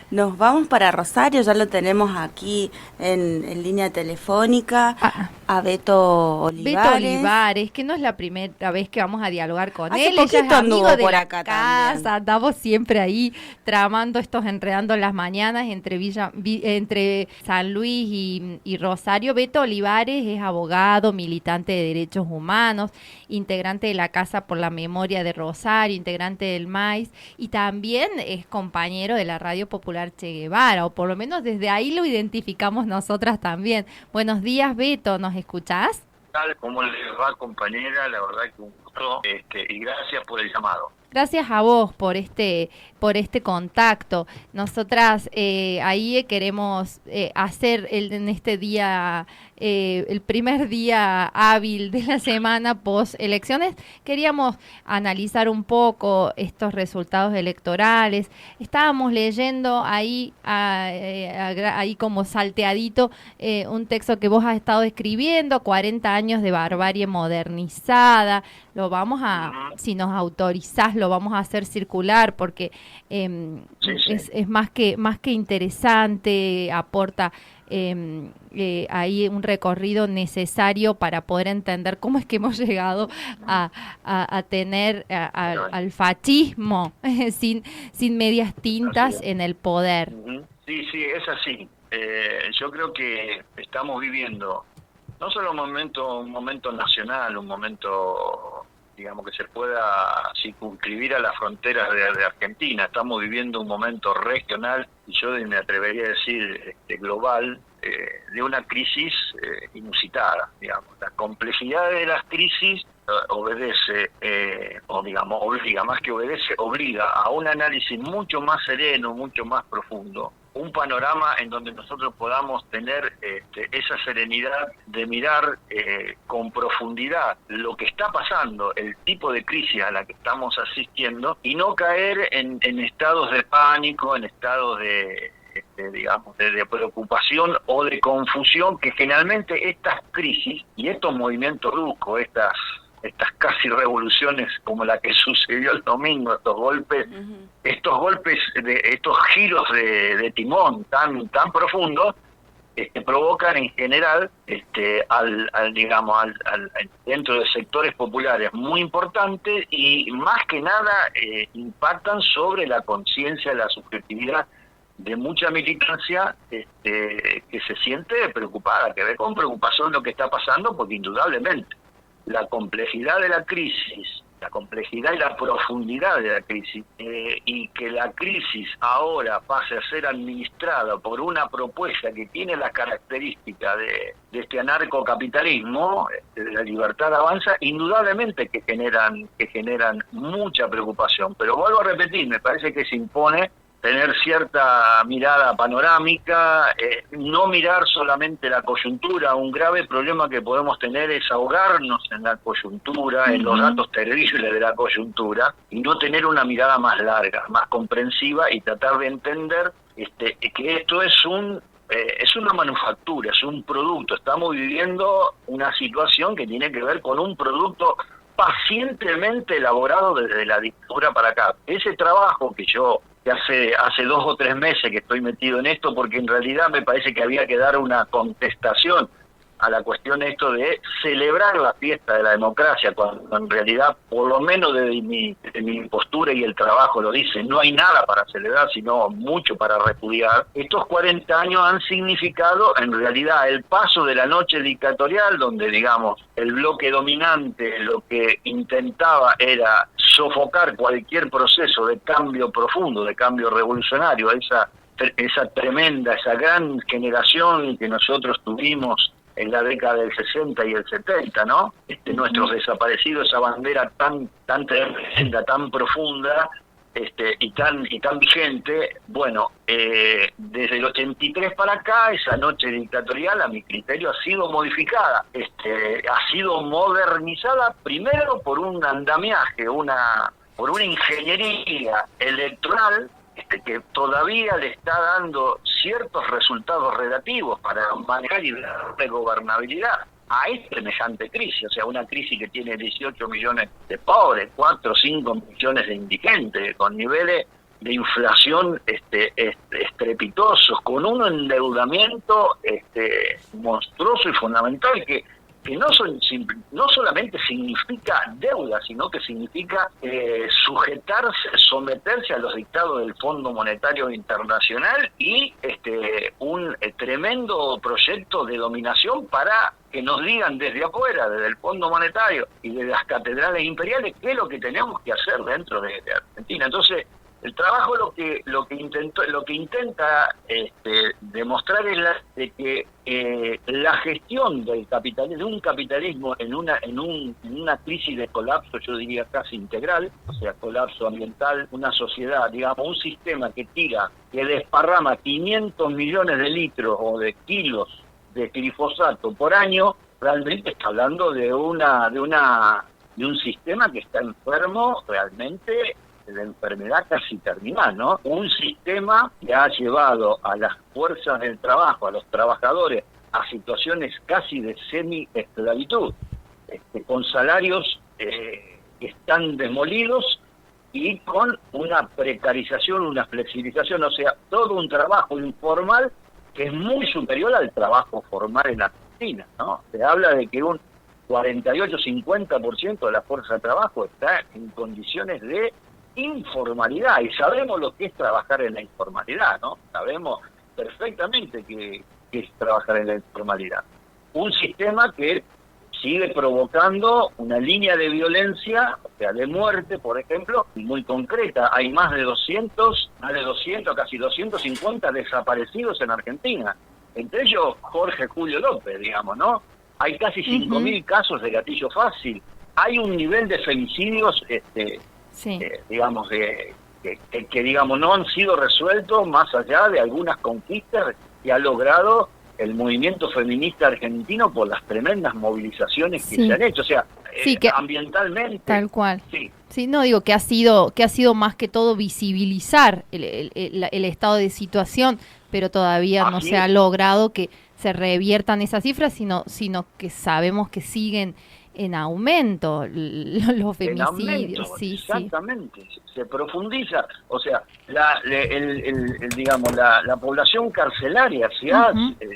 Nos vamos para Rosario, ya lo tenemos aquí en línea telefónica, Ah, a Beto Beto Olivares. Olivares, que no es la primera vez que vamos a dialogar con Hace él, ella es poquito amigo anduvo de por la acá también. casa, andamos siempre ahí tramando estos enredando en las mañanas entre San Luis y Rosario. Beto Olivares es abogado, militante de derechos humanos, integrante de la Casa por la Memoria de Rosario, integrante del MAIS y también es compañero de la Radio Popular Che Guevara, o por lo menos desde ahí lo identificamos nosotras también. Buenos días, Beto, ¿nos escuchás? Tal como les va, compañera, la verdad que un gusto, y gracias por el llamado. Gracias a vos por este contacto. Nosotras ahí queremos hacer en este día, el primer día hábil de la semana post elecciones, queríamos analizar un poco estos resultados electorales. Estábamos leyendo ahí, ahí como salteadito, un texto que vos has estado escribiendo, 40 años de barbarie modernizada. Lo vamos a, si nos autorizás, lo vamos a hacer circular porque Sí, sí. es más que interesante, aporta ahí un recorrido necesario para poder entender cómo es que hemos llegado a tener al fascismo sin medias Así tintas es. en el poder. Sí, sí, es así. Yo creo que estamos viviendo no solo un momento nacional, un momento, digamos, que se pueda circunscribir a las fronteras de Argentina. Estamos viviendo un momento regional y yo me atrevería a decir global, de una crisis inusitada, digamos. La complejidad de las crisis obedece, o digamos, obliga, más que obedece, obliga a un análisis mucho más sereno, mucho más profundo, un panorama en donde nosotros podamos tener esa serenidad de mirar con profundidad lo que está pasando, el tipo de crisis a la que estamos asistiendo, y no caer en estados de pánico, en estados digamos, de preocupación o de confusión, que generalmente estas crisis y estos movimientos bruscos, estas casi revoluciones como la que sucedió el domingo, Ujú. estos giros de timón tan profundos, provocan en general, digamos, dentro de sectores populares muy importantes, y más que nada impactan sobre la conciencia, la subjetividad de mucha militancia, que se siente preocupada, que ve con preocupación lo que está pasando, porque indudablemente la complejidad de la crisis, la complejidad y la profundidad de la crisis, y que la crisis ahora pase a ser administrada por una propuesta que tiene la característica de este anarcocapitalismo, de la libertad avanza, indudablemente que generan mucha preocupación. Pero vuelvo a repetir, me parece que se impone tener cierta mirada panorámica, no mirar solamente la coyuntura. Un grave problema que podemos tener es ahogarnos en la coyuntura, en los Ujú. datos terribles de la coyuntura, y no tener una mirada más larga, más comprensiva, y tratar de entender que esto es una manufactura, es un producto. Estamos viviendo una situación que tiene que ver con un producto pacientemente elaborado desde la dictadura para acá. Ese trabajo que hace 2 o 3 meses que estoy metido en esto, porque en realidad me parece que había que dar una contestación a la cuestión de celebrar la fiesta de la democracia, cuando en realidad, por lo menos de mi postura y el trabajo lo dice, no hay nada para celebrar, sino mucho para repudiar. Estos 40 años han significado en realidad el paso de la noche dictatorial, donde, digamos, el bloque dominante lo que intentaba era sofocar cualquier proceso de cambio profundo, de cambio revolucionario, esa tremenda, esa gran generación que nosotros tuvimos en la década del 60 y el 70, ¿no? Nuestros Ujú. desaparecidos, esa bandera tan tremenda, tan profunda, y tan vigente. Bueno, desde el 83 para acá, esa noche dictatorial, a mi criterio, ha sido modificada, ha sido modernizada, primero por un andamiaje, por una ingeniería electoral, que todavía le está dando ciertos resultados relativos para manejar y darle gobernabilidad a esta semejante crisis. O sea, una crisis que tiene 18 millones de pobres, 4 o 5 millones de indigentes, con niveles de inflación estrepitosos, con un endeudamiento monstruoso y fundamental que no solamente significa deuda, sino que significa someterse a los dictados del Fondo Monetario Internacional y un tremendo proyecto de dominación para que nos digan desde afuera, desde el Fondo Monetario y de las catedrales imperiales, qué es lo que tenemos que hacer dentro de Argentina. Entonces, el trabajo lo que intenta demostrar es de que la gestión del capitalismo, de un capitalismo en una crisis de colapso, yo diría casi integral, o sea, colapso ambiental, una sociedad, digamos, un sistema que desparrama 500 millones de litros o de kilos de glifosato por año, realmente está hablando de un sistema que está enfermo realmente de enfermedad casi terminal, ¿no? Un sistema que ha llevado a las fuerzas del trabajo, a los trabajadores, a situaciones casi de semi-esclavitud, con salarios que están demolidos y con una precarización, una flexibilización, o sea, todo un trabajo informal que es muy superior al trabajo formal en Argentina, ¿no? Se habla de que un 48-50% de la fuerza de trabajo está en condiciones de informalidad, y sabemos lo que es trabajar en la informalidad, ¿no? Sabemos perfectamente que es trabajar en la informalidad. Un sistema que sigue provocando una línea de violencia, o sea, de muerte, por ejemplo, muy concreta. Hay más de 200, casi 250 desaparecidos en Argentina. Entre ellos, Jorge Julio López, digamos, ¿no? Hay casi 5.000 casos de gatillo fácil. Hay un nivel de femicidios, sí. Digamos, que digamos no han sido resueltos más allá de algunas conquistas que ha logrado el movimiento feminista argentino por las tremendas movilizaciones que se han hecho, o sea, que, ambientalmente. Tal cual. Sí. Sí, no digo que ha sido más que todo visibilizar el estado de situación, pero todavía no se ha logrado que se reviertan esas cifras, sino que sabemos que siguen en aumento los femicidios. Sí, exactamente, sí. Se profundiza, o sea, la población carcelaria se ha,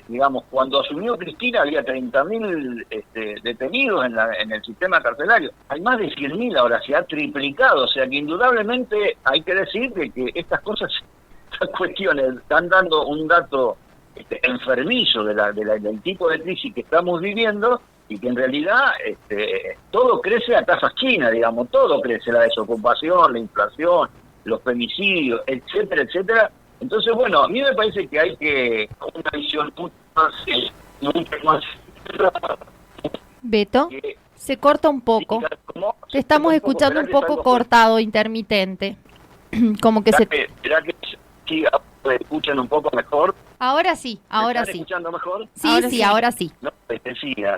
digamos, cuando asumió Cristina había 30.000 detenidos en el sistema carcelario, hay más de 100.000 ahora, se ha triplicado, o sea que indudablemente hay que decir que estas cosas, estas cuestiones están dando un dato enfermizo del tipo de crisis que estamos viviendo, y que en realidad todo crece a tasas chinas, digamos, todo crece, la desocupación, la inflación, los femicidios, etcétera, etcétera. Entonces, bueno, a mí me parece que hay que una visión mucho más Beto, se corta un poco. Te estamos escuchando un poco cortado, intermitente. Como que ¿Será que sí, escuchan un poco mejor? Ahora sí, ahora sí. ¿Escuchando mejor? Ahora sí. No, decía,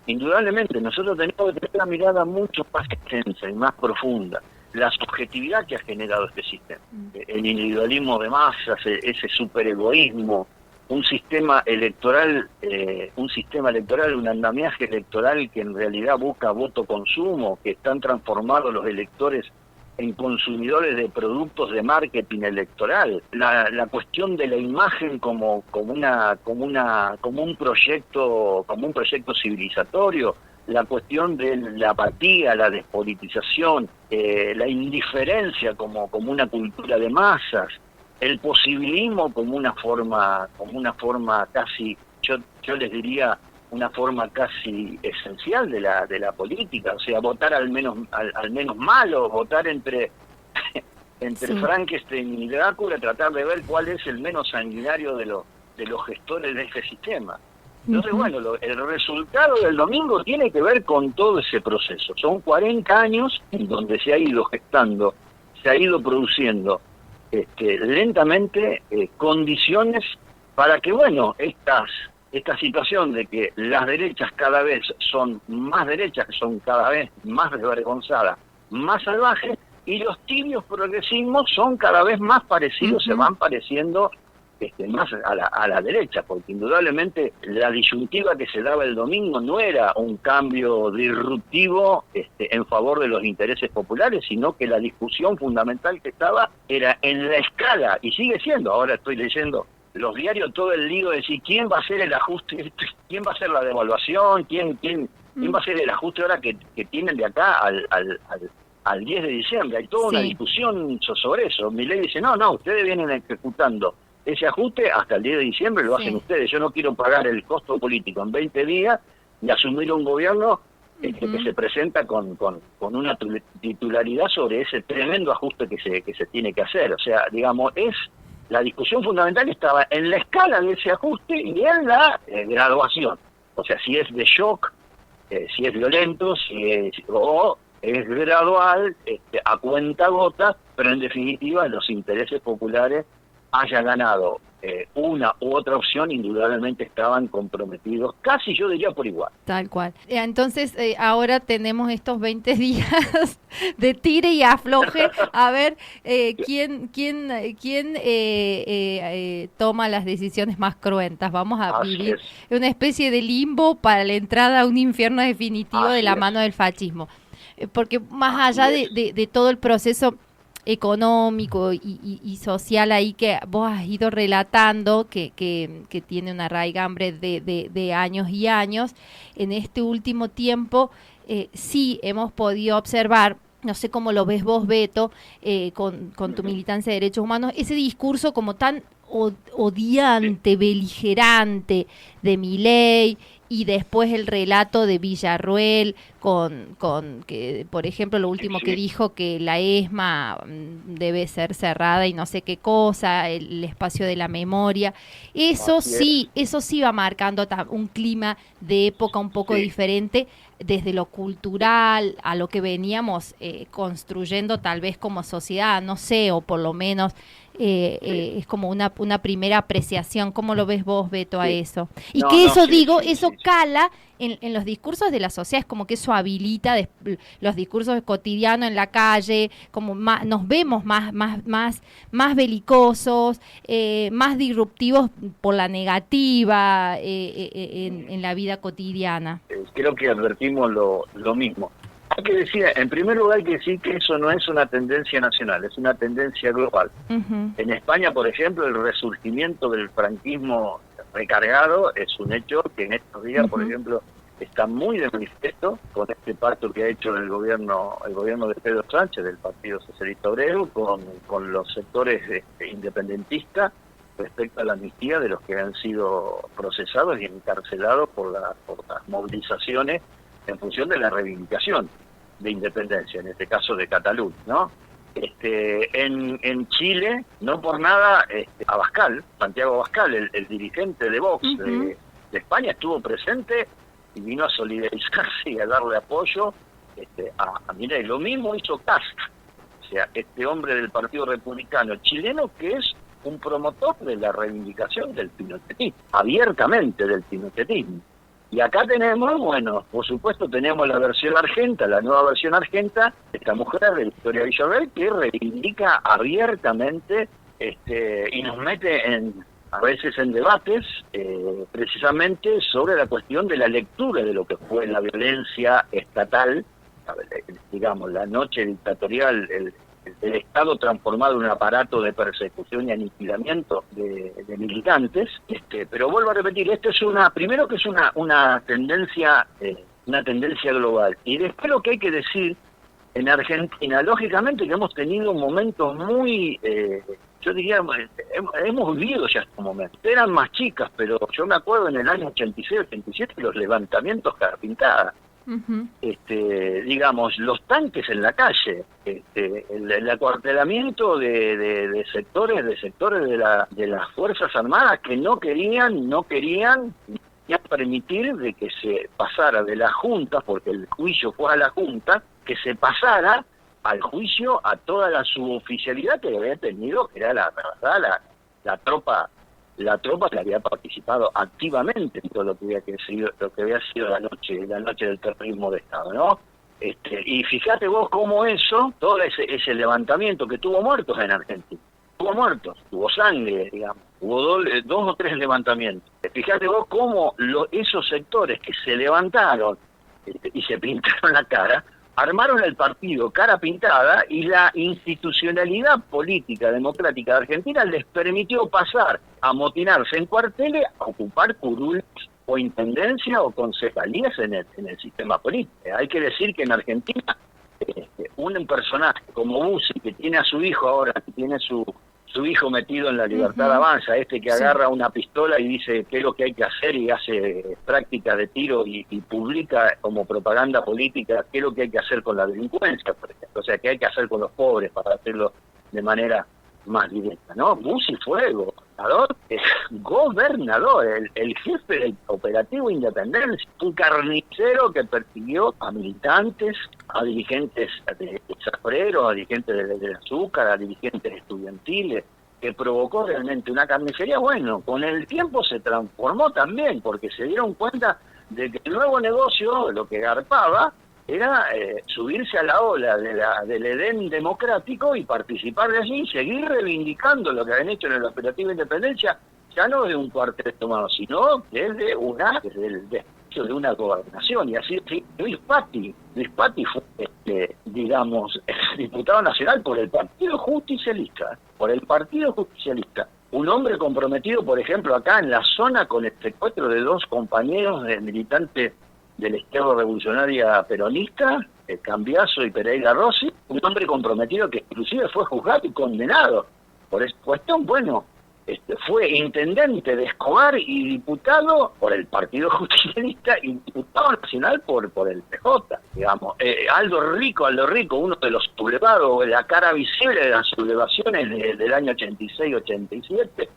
indudablemente nosotros tenemos que tener una mirada mucho más extensa y más profunda. La subjetividad que ha generado este sistema, el individualismo de masas, ese superegoísmo, un sistema electoral, un andamiaje electoral que en realidad busca voto consumo, que están transformados los electores en consumidores de productos de marketing electoral, la cuestión de la imagen como un proyecto civilizatorio, la cuestión de la apatía, la despolitización, la indiferencia como una cultura de masas, el posibilismo como una forma casi, yo les diría, una forma casi esencial de la política, o sea, votar al menos malo, votar entre Frankenstein y Drácula, tratar de ver cuál es el menos sanguinario de los gestores de este sistema. Entonces, bueno, el resultado del domingo tiene que ver con todo ese proceso. Son 40 años en donde se ha ido gestando, se ha ido produciendo lentamente condiciones para que, bueno, esta situación de que las derechas cada vez son más derechas, que son cada vez más desvergonzadas, más salvajes, y los tibios progresismos son cada vez más parecidos, se van pareciendo más a la derecha, porque indudablemente la disyuntiva que se daba el domingo no era un cambio disruptivo en favor de los intereses populares, sino que la discusión fundamental que estaba era en la escala, y sigue siendo, ahora estoy leyendo los diarios, todo el lío de decir quién va a hacer el ajuste, quién va a hacer la devaluación, quién va a hacer el ajuste ahora que tienen de acá al 10 de diciembre. Hay toda una discusión sobre eso. Milei dice, no, ustedes vienen ejecutando ese ajuste hasta el 10 de diciembre, lo hacen ustedes. Yo no quiero pagar el costo político en 20 días y asumir un gobierno que se presenta con una titularidad sobre ese tremendo ajuste que se tiene que hacer. O sea, digamos, la discusión fundamental estaba en la escala de ese ajuste y en la graduación. O sea, si es de shock, si es violento, o es gradual, a cuenta gota, pero en definitiva los intereses populares haya ganado una u otra opción, indudablemente estaban comprometidos, casi yo diría por igual. Tal cual. Entonces, ahora tenemos estos 20 días de tire y afloje, a ver quién toma las decisiones más cruentas. Vamos a vivir una especie de limbo para la entrada a un infierno definitivo de la mano del fascismo. Porque más allá de todo el proceso económico y social ahí que vos has ido relatando, que tiene una raigambre de años y años, en este último tiempo sí hemos podido observar, no sé cómo lo ves vos, Beto, con tu militancia de derechos humanos, ese discurso como tan odiante, beligerante de Milei, y después el relato de Villarruel con que, por ejemplo, lo último que dijo, que la ESMA debe ser cerrada y no sé qué cosa, el espacio de la memoria. Eso sí va marcando un clima de época un poco diferente desde lo cultural a lo que veníamos construyendo tal vez como sociedad, no sé, o por lo menos es como una primera apreciación. ¿Cómo lo ves vos, Beto, a eso? Y eso cala en los discursos de la sociedad, es como que eso habilita los discursos cotidianos en la calle, como nos vemos más belicosos, más disruptivos por la negativa en la vida cotidiana. Creo que advertimos lo mismo. Hay que decir, en primer lugar hay que decir que eso no es una tendencia nacional, es una tendencia global. En España, por ejemplo, el resurgimiento del franquismo recargado es un hecho que en estos días, por ejemplo, está muy de manifiesto con este pacto que ha hecho el gobierno de Pedro Sánchez, del Partido Socialista Obrero, con los sectores independentistas respecto a la amnistía de los que han sido procesados y encarcelados por las movilizaciones en función de la reivindicación de independencia, en este caso de Cataluña, ¿no? En Chile, no por nada, Santiago Abascal, el dirigente de Vox de España, estuvo presente y vino a solidarizarse y a darle apoyo a Milei. Lo mismo hizo Kast, o sea, este hombre del Partido Republicano chileno, que es un promotor de la reivindicación del pinochetismo, abiertamente del pinochetismo. Y acá tenemos, bueno, por supuesto tenemos la versión argenta, la nueva versión argenta, esta mujer de Victoria Villarruel, que reivindica abiertamente y nos mete a veces en debates precisamente sobre la cuestión de la lectura de lo que fue la violencia estatal, digamos, la noche dictatorial, el Estado transformado en un aparato de persecución y aniquilamiento de militantes, pero vuelvo a repetir, esto es primero que es una tendencia global, y después lo que hay que decir en Argentina, lógicamente que hemos tenido un momento muy, yo diría, hemos vivido ya estos momentos, eran más chicas, pero yo me acuerdo en el año 86, 87, los levantamientos Carpintadas, digamos, los tanques en la calle, el acuartelamiento de sectores de las Fuerzas Armadas que no querían permitir de que se pasara de la Junta, porque el juicio fue a la Junta, que se pasara al juicio a toda la suboficialidad que había tenido, que era la tropa que había participado activamente en todo lo que había sido la noche del terrorismo de Estado, ¿no? Y fíjate vos cómo todo ese levantamiento que tuvo muertos en Argentina, tuvo sangre, digamos, hubo dos o tres levantamientos. Fíjate vos cómo esos sectores que se levantaron y se pintaron la cara, armaron el partido cara pintada, y la institucionalidad política democrática de Argentina les permitió pasar a amotinarse en cuarteles, a ocupar curules o intendencia o concejalías en el sistema político. Hay que decir que en Argentina un personaje como Bussi, que tiene a su hijo ahora, que tiene su hijo metido en la Libertad Avanza, que agarra una pistola y dice qué es lo que hay que hacer y hace prácticas de tiro y publica como propaganda política qué es lo que hay que hacer con la delincuencia, por ejemplo, o sea, qué hay que hacer con los pobres para hacerlo de manera más directa, ¿no? Bussi fue gobernador, el jefe del operativo Independencia, un carnicero que persiguió a militantes, a dirigentes de Zafrero, a dirigentes del azúcar, a dirigentes estudiantiles, que provocó realmente una carnicería. Bueno, con el tiempo se transformó también, porque se dieron cuenta de que el nuevo negocio, lo que garpaba, era subirse a la ola del Edén democrático y participar de allí y seguir reivindicando lo que habían hecho en el operativo Independencia, ya no de un cuartel tomado, sino desde el despecho de una gobernación. Y así Luis Patti fue, digamos, diputado nacional por el Partido Justicialista, un hombre comprometido, por ejemplo, acá en la zona con el secuestro de dos compañeros de militantes de la izquierda revolucionaria peronista, Cambiaso y Pereira Rossi, un hombre comprometido que inclusive fue juzgado y condenado por esta cuestión. Bueno, fue intendente de Escobar y diputado por el Partido Justicialista y diputado nacional por el PJ, digamos. Aldo Rico, uno de los sublevados, la cara visible de las sublevaciones del año 86-87,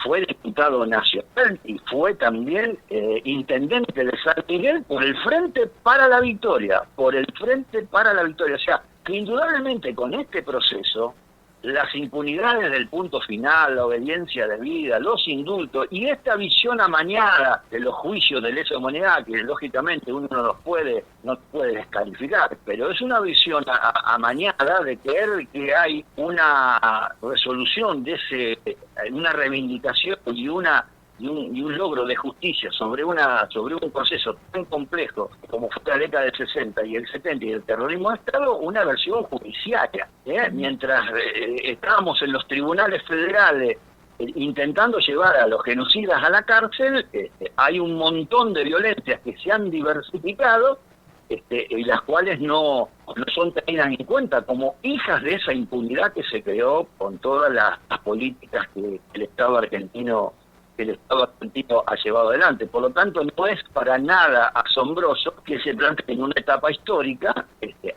fue diputado nacional y fue también intendente de San Miguel por el Frente para la Victoria, O sea, que indudablemente con este proceso, las impunidades del punto final, la obediencia debida, los indultos y esta visión amañada de los juicios de lesa humanidad, que lógicamente uno no puede descalificar, pero es una visión amañada de creer que hay una resolución una reivindicación y un logro de justicia sobre un proceso tan complejo como fue la década del 60 y el 70 y el terrorismo de Estado, una versión judiciaria. Mientras estábamos en los tribunales federales intentando llevar a los genocidas a la cárcel, hay un montón de violencias que se han diversificado y las cuales no son tenidas en cuenta como hijas de esa impunidad que se creó con todas las políticas que el Estado argentino ha llevado adelante. Por lo tanto, no es para nada asombroso que se plantee en una etapa histórica,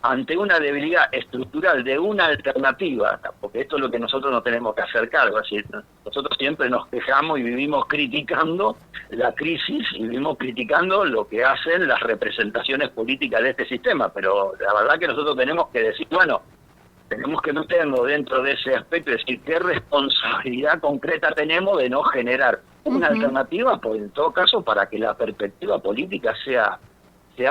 ante una debilidad estructural de una alternativa, porque esto es lo que nosotros no tenemos que hacer cargo. Es decir, nosotros siempre nos quejamos y vivimos criticando la crisis y vivimos criticando lo que hacen las representaciones políticas de este sistema, pero la verdad que nosotros tenemos que decir, bueno, tenemos que meternos dentro de ese aspecto, es decir, qué responsabilidad concreta tenemos de no generar una alternativa, en todo caso, para que la perspectiva política sea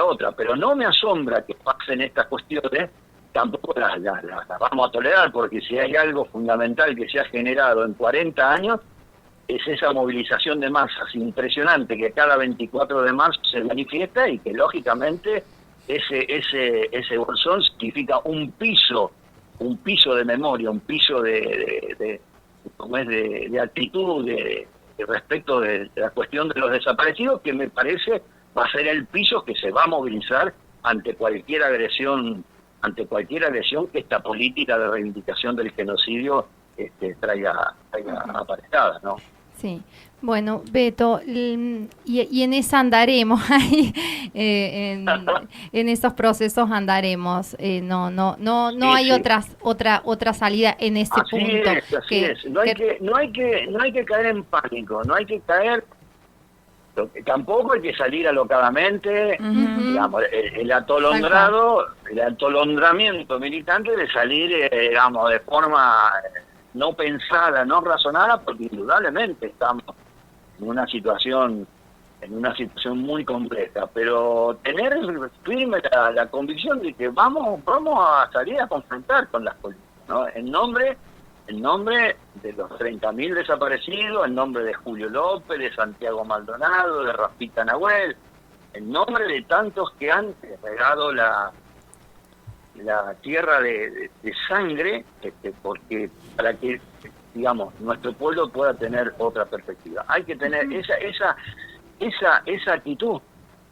otra. Pero no me asombra que pasen estas cuestiones, tampoco las vamos a tolerar, porque si hay algo fundamental que se ha generado en 40 años, es esa movilización de masas impresionante que cada 24 de marzo se manifiesta y que lógicamente ese bolsón significa un piso de memoria, un piso de actitud respecto de la cuestión de los desaparecidos, que me parece va a ser el piso que se va a movilizar ante cualquier agresión que esta política de reivindicación del genocidio traiga aparejada, ¿no? Sí, bueno, Beto, y en esa andaremos, ahí, en esos procesos andaremos, no hay otra salida en ese punto. Así es. No hay que caer en pánico, no hay que caer, tampoco hay que salir alocadamente, digamos, el atolondramiento militante de salir, digamos, de forma no pensada, no razonada, porque indudablemente estamos en una situación muy compleja, pero tener firme la convicción de que vamos a salir a confrontar con las políticas, ¿no? En nombre en nombre de los 30.000 desaparecidos, en nombre de Julio López, de Santiago Maldonado, de Rafita Nahuel, en nombre de tantos que han regado la tierra de sangre, porque para que, digamos, nuestro pueblo pueda tener otra perspectiva. Hay que tener esa actitud,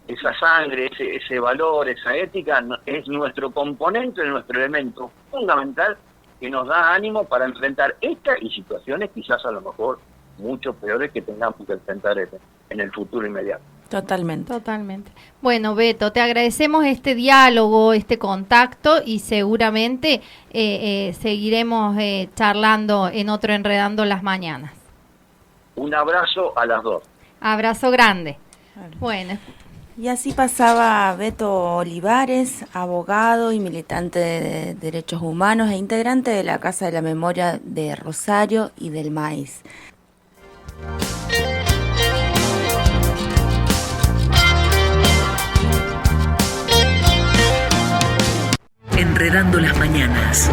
esa sangre, ese valor, esa ética, es nuestro componente, nuestro elemento fundamental que nos da ánimo para enfrentar esta y situaciones quizás a lo mejor mucho peores que tengamos que enfrentar en el futuro inmediato. Totalmente. Totalmente. Bueno, Beto, te agradecemos este diálogo, este contacto y seguramente seguiremos charlando en otro Enredando las Mañanas. Un abrazo a las dos. Abrazo grande. Claro. Bueno. Y así pasaba Beto Olivares, abogado y militante de derechos humanos e integrante de la Casa de la Memoria de Rosario y del Maíz. Enredando las Mañanas.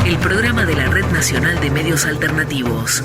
El programa de la Red Nacional de Medios Alternativos.